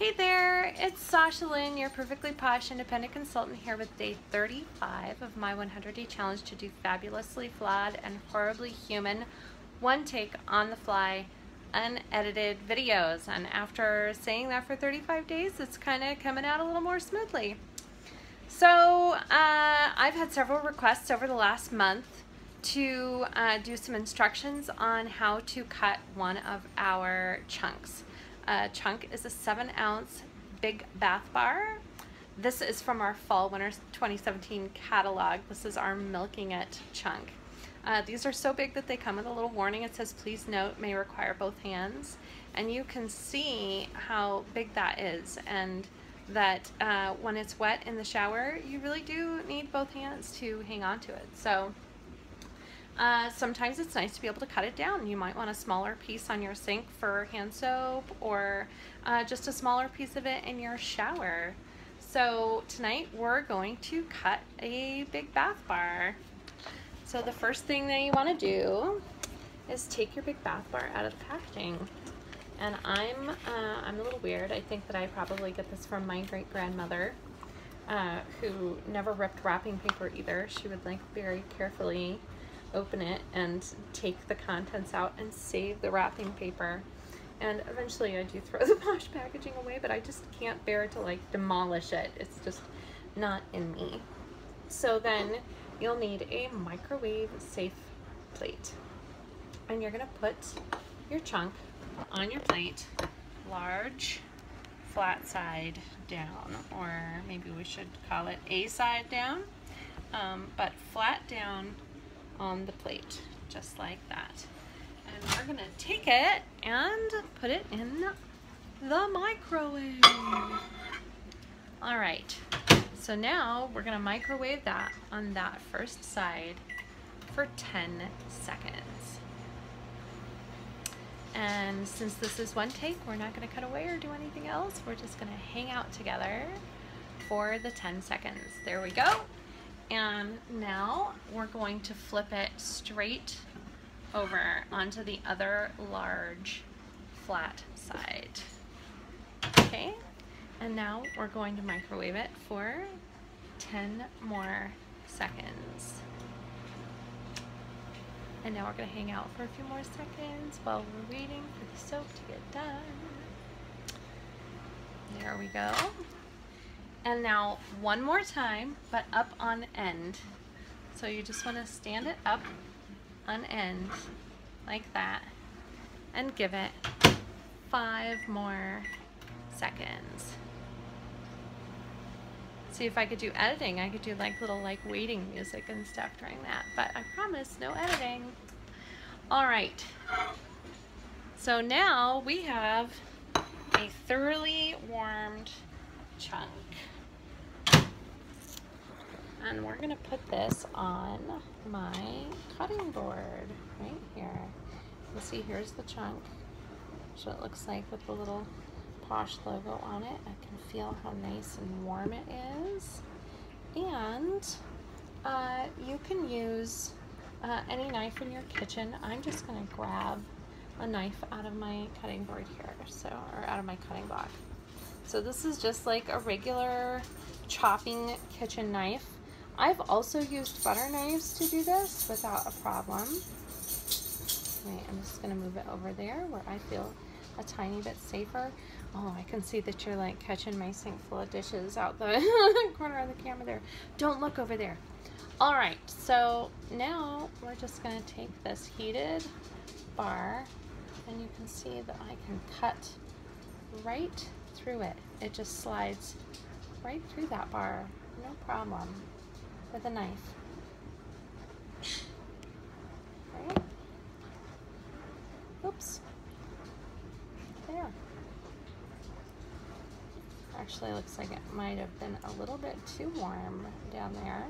Hey there, it's Sasha Lynn, your perfectly posh independent consultant here with day 35 of my 100-day challenge to do fabulously flawed and horribly human one take on the fly unedited videos. And after saying that for 35 days, it's kind of coming out a little more smoothly. So I've had several requests over the last month to do some instructions on how to cut one of our chunks. Chunk is a 7-ounce big bath bar. This is from our fall winter 2017 catalog. This is our Milking It chunk. These are so big that they come with a little warning. It says, please note, may require both hands. And you can see how big that is, and that when it's wet in the shower, you really do need both hands to hang on to it. So sometimes it's nice to be able to cut it down. You might want a smaller piece on your sink for hand soap, or just a smaller piece of it in your shower. So tonight we're going to cut a big bath bar. So the first thing that you want to do is take your big bath bar out of the packaging. And I'm a little weird. I think that I probably get this from my great-grandmother, who never ripped wrapping paper either. She would like very carefully open it and take the contents out and save the wrapping paper. And eventually I do throw the Posh packaging away, but I just can't bear to like demolish it. It's just not in me. So then you'll need a microwave safe plate. And you're gonna put your chunk on your plate, large, flat side down, or maybe we should call it A side down, but flat down on the plate, just like that. And we're gonna take it and put it in the microwave. All right, so now we're gonna microwave that on that first side for 10 seconds. And since this is one take, we're not gonna cut away or do anything else. We're just gonna hang out together for the 10 seconds. There we go. And now we're going to flip it straight over onto the other large flat side. Okay, and now we're going to microwave it for 10 more seconds. And now we're going to hang out for a few more seconds while we're waiting for the soap to get done. There we go. And now one more time, but up on end. So you just want to stand it up on end like that and give it 5 more seconds. See, if I could do editing, I could do like little like waiting music and stuff during that, but I promise no editing. All right, so now we have a thoroughly warmed chunk. And we're gonna put this on my cutting board right here. You see, here's the chunk. So it looks like with the little Posh logo on it. I can feel how nice and warm it is. And you can use any knife in your kitchen. I'm just gonna grab a knife out of my cutting board here, or out of my cutting block. So this is just like a regular chopping kitchen knife. I've also used butter knives to do this without a problem. Wait, I'm just gonna move it over there where I feel a tiny bit safer. Oh, I can see that you're like catching my sink full of dishes out the corner of the camera there. Don't look over there. All right, so now we're just gonna take this heated bar, and you can see that I can cut right through it. It just slides right through that bar, no problem, with a knife. Right? Oops. There. Actually, looks like it might have been a little bit too warm down there.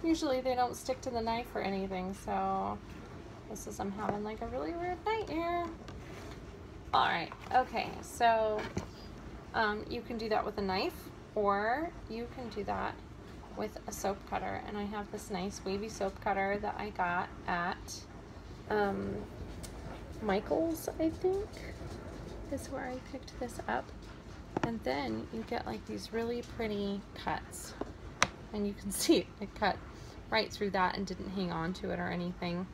Usually they don't stick to the knife or anything, so this is, I'm having like a really weird night here. All right, okay, so you can do that with a knife, or you can do that with a soap cutter. And I have this nice wavy soap cutter that I got at Michael's, I think, is where I picked this up. And then you get like these really pretty cuts. And you can see it cut right through that and didn't hang on to it or anything.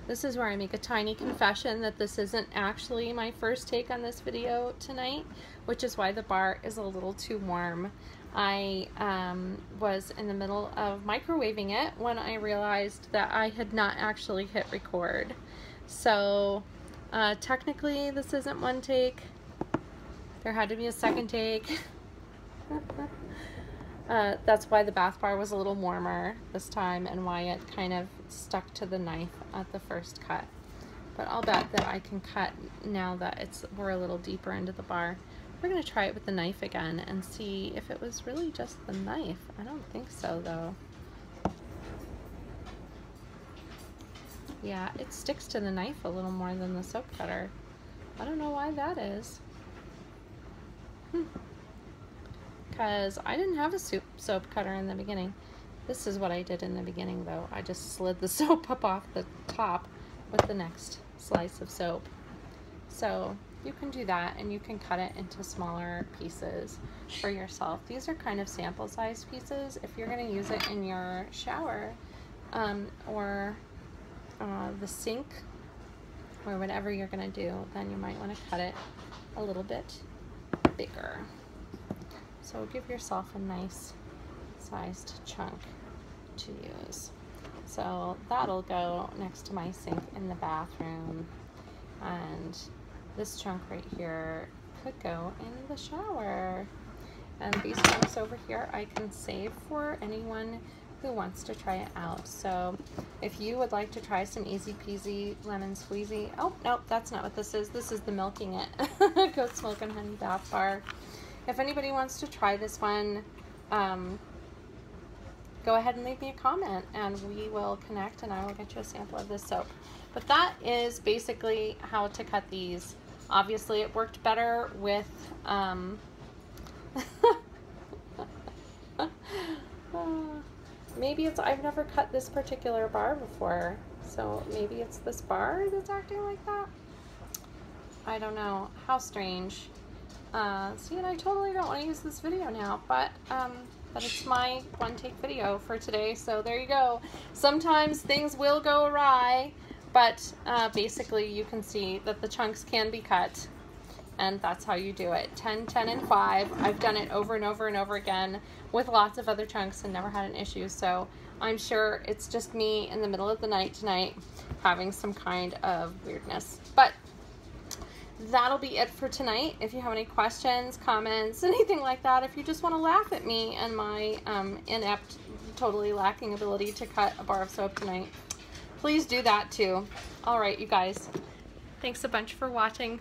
This is where I make a tiny confession that this isn't actually my first take on this video tonight, which is why the bar is a little too warm. I was in the middle of microwaving it when I realized that I had not actually hit record. So technically this isn't one take. There had to be a second take. That's why the bath bar was a little warmer this time and why it kind of stuck to the knife at the first cut. But I'll bet that I can cut now that we're a little deeper into the bar. We're going to try it with the knife again and see if it was really just the knife. I don't think so though. Yeah, it sticks to the knife a little more than the soap cutter. I don't know why that is. Because I didn't have a soap cutter in the beginning. This is what I did in the beginning though. I just slid the soap up off the top with the next slice of soap. So you can do that and you can cut it into smaller pieces for yourself. These are kind of sample size pieces. If you're going to use it in your shower or the sink or whatever you're going to do, then you might want to cut it a little bit bigger. So give yourself a nice sized chunk to use. So that'll go next to my sink in the bathroom, and this chunk right here could go in the shower. And these chunks over here I can save for anyone who wants to try it out. So if you would like to try some easy peasy lemon squeezy, oh nope, that's not what this is. This is the Milking It Goat's Milk and Honey Bath Bar. If anybody wants to try this one, go ahead and leave me a comment and we will connect and I will get you a sample of this soap. But that is basically how to cut these. Obviously it worked better with maybe it's, I've never cut this particular bar before, so maybe it's this bar that's acting like that. I don't know. How strange. See, and I totally don't want to use this video now, but it's my one take video for today, so there you go. Sometimes things will go awry, but basically you can see that the chunks can be cut, and that's how you do it. 10, 10, and 5. I've done it over and over and over again with lots of other chunks and never had an issue, so I'm sure it's just me in the middle of the night tonight having some kind of weirdness. But that'll be it for tonight. If you have any questions, comments, anything like that, if you just want to laugh at me and my inept, totally lacking ability to cut a bar of soap tonight, please do that too. All right, you guys. Thanks a bunch for watching.